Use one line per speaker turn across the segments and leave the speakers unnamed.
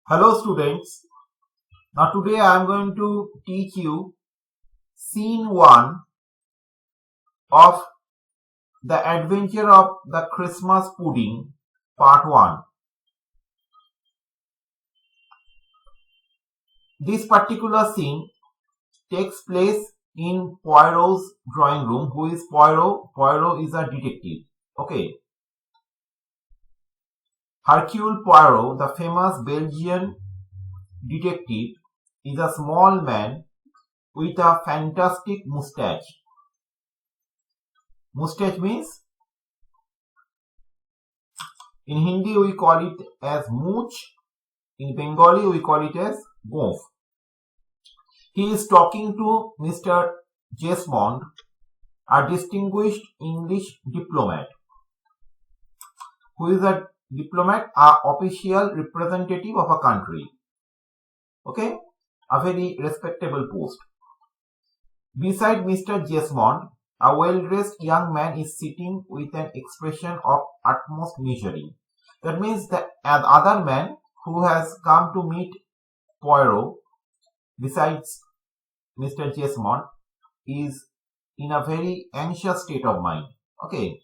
Hello students, now today I am going to teach you scene 1 of The Adventure of the Christmas Pudding part 1. This particular scene takes place in Poirot's drawing room. Who is Poirot? Poirot is a detective. Okay. Hercule Poirot, the famous Belgian detective, is a small man with a fantastic mustache. Mustache means, in Hindi we call it as mooch, in Bengali we call it as goof. He is talking to Mr. Jesmond, a distinguished English diplomat. Who is a diplomat? A official representative of a country. Okay, a very respectable post. Beside Mr. Jesmond, a well-dressed young man is sitting with an expression of utmost misery. That means that an other man who has come to meet Poirot, besides Mr. Jesmond, is in a very anxious state of mind. Okay,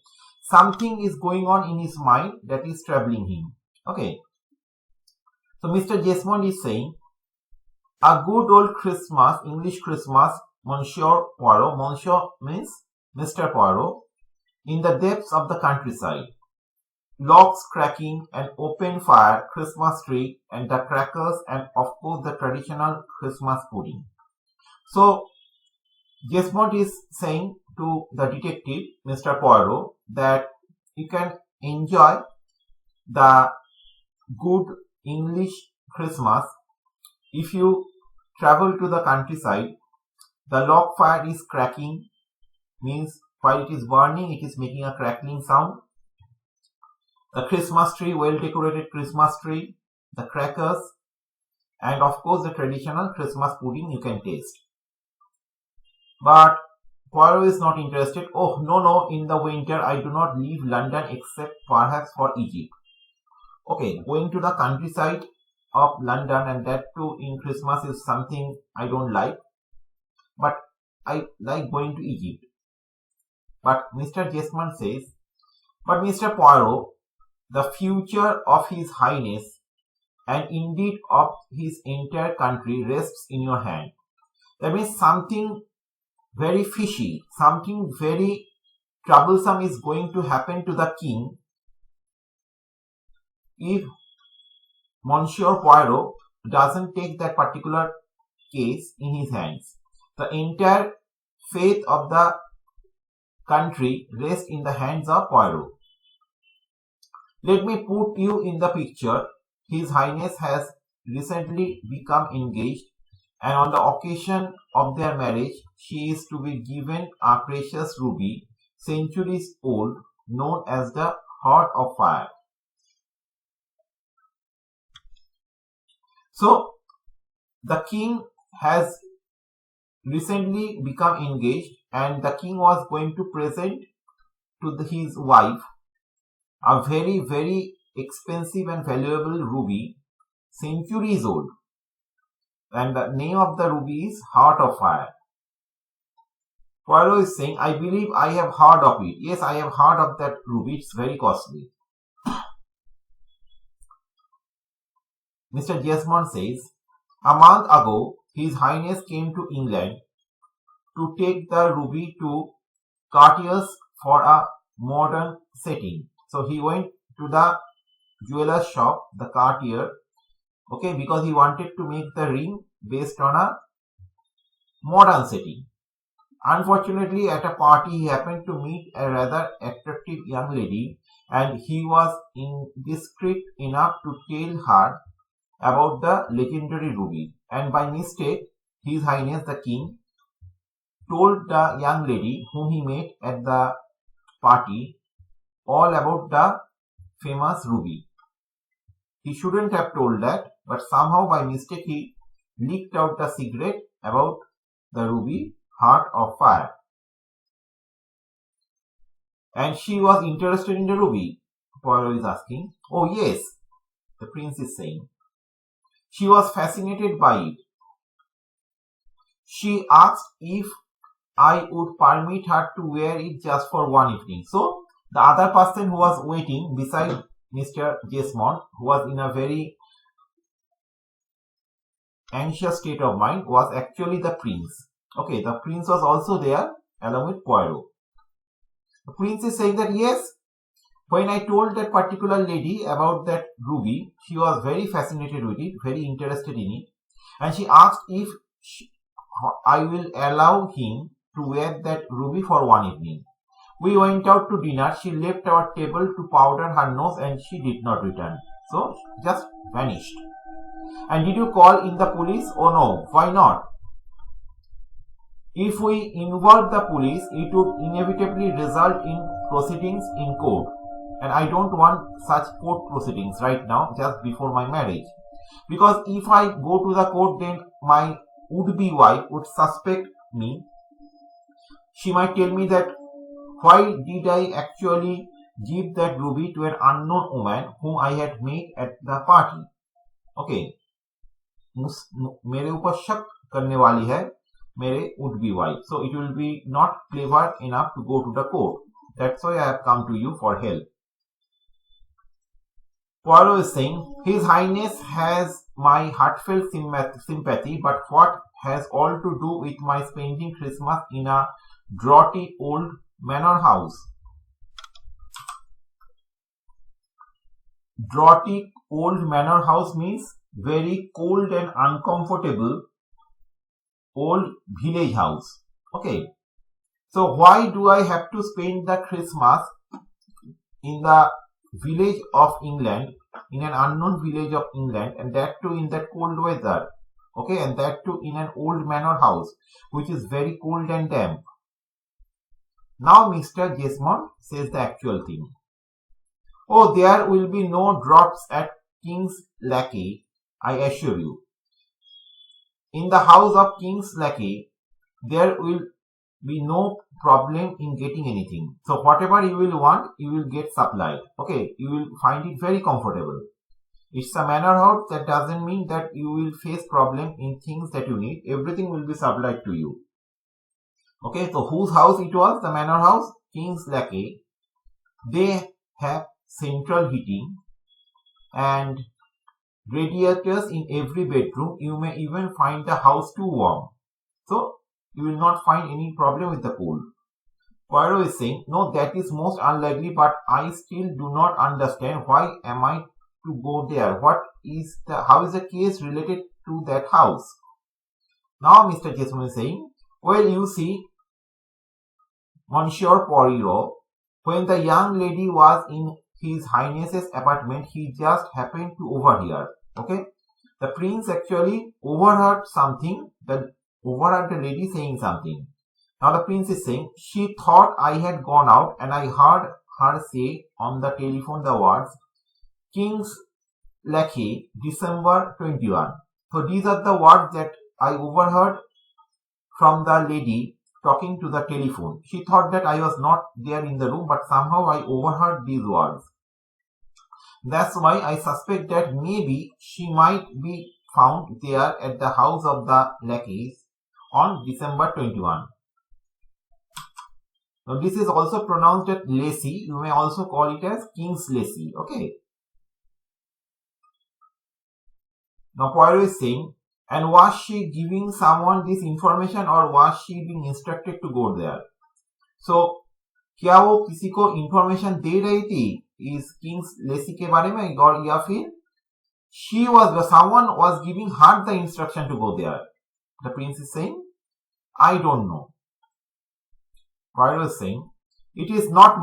something is going on in his mind that is troubling him. Okay, so Mr. Jesmond is saying, "A good old Christmas, English Christmas, Monsieur Poirot." Monsieur means Mr. Poirot. "In the depths of the countryside, logs cracking, an open fire, Christmas tree, and the crackers, and of course the traditional Christmas pudding." So Jesmond is saying to the detective, Mr. Poirot, that you can enjoy the good English Christmas if you travel to the countryside. The log fire is cracking, means while it is burning, it is making a crackling sound. The Christmas tree, well decorated Christmas tree, the crackers, and of course the traditional Christmas pudding you can taste. But Poirot is not interested. "Oh, no, in the winter I do not leave London except perhaps for Egypt." Okay, going to the countryside of London, and that too in Christmas, is something I don't like. But I like going to Egypt. But Mr. Jesmond says, "But Mr. Poirot, the future of His Highness, and indeed of his entire country, rests in your hand." That means something very fishy, something very troublesome is going to happen to the king if Monsieur Poirot doesn't take that particular case in his hands. The entire fate of the country rests in the hands of Poirot. Let me put you in the picture. His Highness has recently become engaged, and on the occasion of their marriage, she is to be given a precious ruby, centuries old, known as the Heart of Fire. So, the king has recently become engaged, and the king was going to present to his wife a very, very expensive and valuable ruby, centuries old. And the name of the ruby is Heart of Fire. Poirot is saying, "I believe I have heard of it." Yes, I have heard of that ruby. It's very costly. Mr. Jesmond says, "A month ago, His Highness came to England to take the ruby to Cartier's for a modern setting." So he went to the jeweler's shop, the Cartier, okay, because he wanted to make the ring based on a modern setting. Unfortunately, at a party, he happened to meet a rather attractive young lady, and he was indiscreet enough to tell her about the legendary ruby. And by mistake, His Highness the King told the young lady whom he met at the party all about the famous ruby. He shouldn't have told that, but somehow by mistake he leaked out the secret about the ruby Heart of Fire. And she was interested in the ruby, Poirot is asking. "Oh yes," the prince is saying. She was fascinated by it. She asked if I would permit her to wear it just for one evening. So the other person who was waiting beside Mr. Jesmond, who was in a very anxious state of mind, was actually the prince. Okay, the prince was also there along with Poirot. The prince is saying that yes, when I told that particular lady about that ruby, she was very fascinated with it, very interested in it, and she asked if I will allow him to wear that ruby for one evening. We went out to dinner. She left our table to powder her nose and she did not return. So, just vanished. And did you call in the police? Oh no, why not? If we involve the police, it would inevitably result in proceedings in court. And I don't want such court proceedings right now, just before my marriage. Because if I go to the court, then my would-be wife would suspect me. She might tell me that why did I actually give that ruby to an unknown woman whom I had met at the party? Okay. मेरे ऊपर शक करने वाली है मेरे would-be wife. So it will be not clever enough to go to the court. That's why I have come to you for help. Poirot is saying, His Highness has my heartfelt sympathy, but what has all to do with my spending Christmas in a draughty old manor house? Draughty old manor house means very cold and uncomfortable old village house. Okay. So why do I have to spend the Christmas in the village of England, in an unknown village of England, and that too in that cold weather? Okay, and that too in an old manor house, which is very cold and damp. Now Mr. Jesmond says the actual thing. Oh, there will be no drops at King's Lackey, I assure you. In the house of King's Lackey, there will be no problem in getting anything. So whatever you will want, you will get supplied. Okay, you will find it very comfortable. It's a manor house. That doesn't mean that you will face problem in things that you need. Everything will be supplied to you. Okay, so whose house it was? The manor house? King's Lackey. They have central heating and radiators in every bedroom. You may even find the house too warm. So, you will not find any problem with the cold. Poirot is saying, no, that is most unlikely, but I still do not understand why am I to go there. How is the case related to that house? Now Mr. Jesmond is saying, well, you see, Monsieur Poirot, when the young lady was in His Highness's apartment, he just happened to overhear. Okay, the prince actually overheard the lady saying something. Now the prince is saying, she thought I had gone out and I heard her say on the telephone the words, King's Lackey, December 21. So these are the words that I overheard from the lady talking to the telephone. She thought that I was not there in the room, but somehow I overheard these words. That's why I suspect that maybe she might be found there at the house of the lackeys on December 21. Now this is also pronounced as Lacy. You may also call it as King's Lacy. Okay. Now Poirot is saying, and was she giving someone this information or was she being instructed to go there? So, क्या वो किसी को information दे रही थी इस King's Lacy के बारे में और या फिर someone was giving her the instruction to go there? The prince is saying, I don't know. Poirot is saying, it is not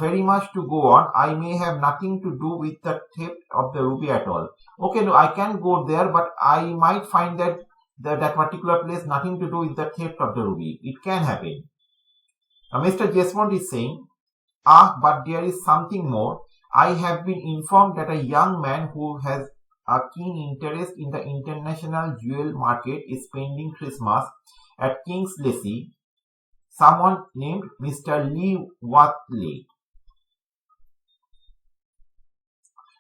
very much to go on. I may have nothing to do with the theft of the ruby at all. Okay, no, I can go there, but I might find that particular place nothing to do with the theft of the ruby. It can happen. Now, Mr. Jesmond is saying, but there is something more. I have been informed that a young man who has a keen interest in the international jewel market is spending Christmas at King's Lacy. Someone named Mr. Lee Watley.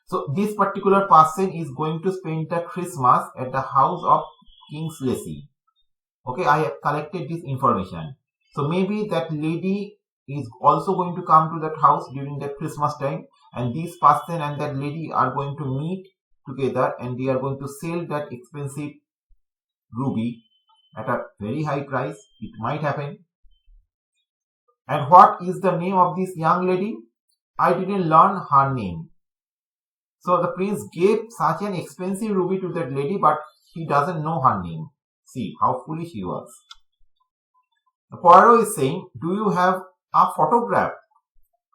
So this particular person is going to spend the Christmas at the house of King's Lacey. Okay, I have collected this information. So maybe that lady is also going to come to that house during that Christmas time, and this person and that lady are going to meet together and they are going to sell that expensive ruby at a very high price. It might happen. And what is the name of this young lady? I didn't learn her name. So the prince gave such an expensive ruby to that lady, but he doesn't know her name. See how foolish he was. The Poirot is saying, do you have a photograph?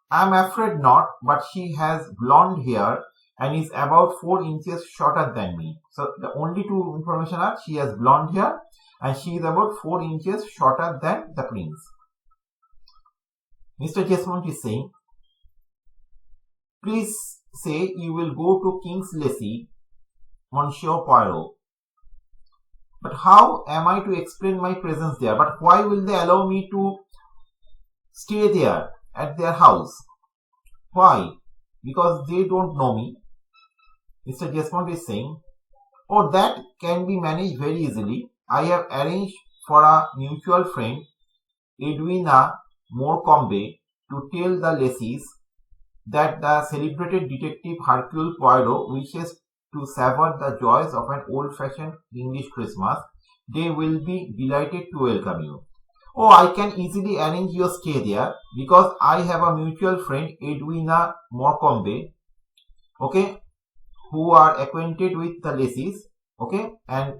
I am afraid not, but she has blonde hair and is about 4 inches shorter than me. So the only two information are she has blonde hair and she is about 4 inches shorter than the prince. Mr. Jesmond is saying, please say you will go to King's Lacey, Monsieur Poirot. But how am I to explain my presence there? But why will they allow me to stay there at their house? Why? Because they don't know me. Mr. Jesmond is saying, oh, that can be managed very easily. I have arranged for a mutual friend, Edwina Morecombe, to tell the Laceys that the celebrated detective Hercule Poirot wishes to savor the joys of an old-fashioned English Christmas. They will be delighted to welcome you. Oh, I can easily arrange your stay there because I have a mutual friend, Edwina Morecombe, okay, who are acquainted with the Laceys, okay, and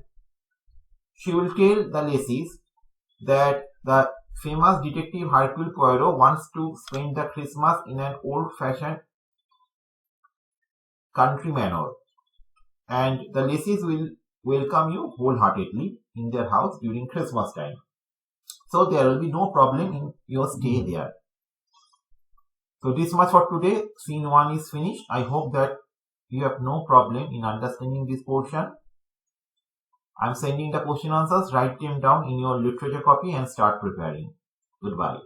she will tell the Laceys that the famous detective Hercule Poirot wants to spend the Christmas in an old-fashioned country manner, and the Laceys will welcome you wholeheartedly in their house during Christmas time. So there will be no problem in your stay there. So this much for today. Scene 1 is finished. I hope that you have no problem in understanding this portion. I am sending the question answers. Write them down in your literature copy and start preparing. Goodbye.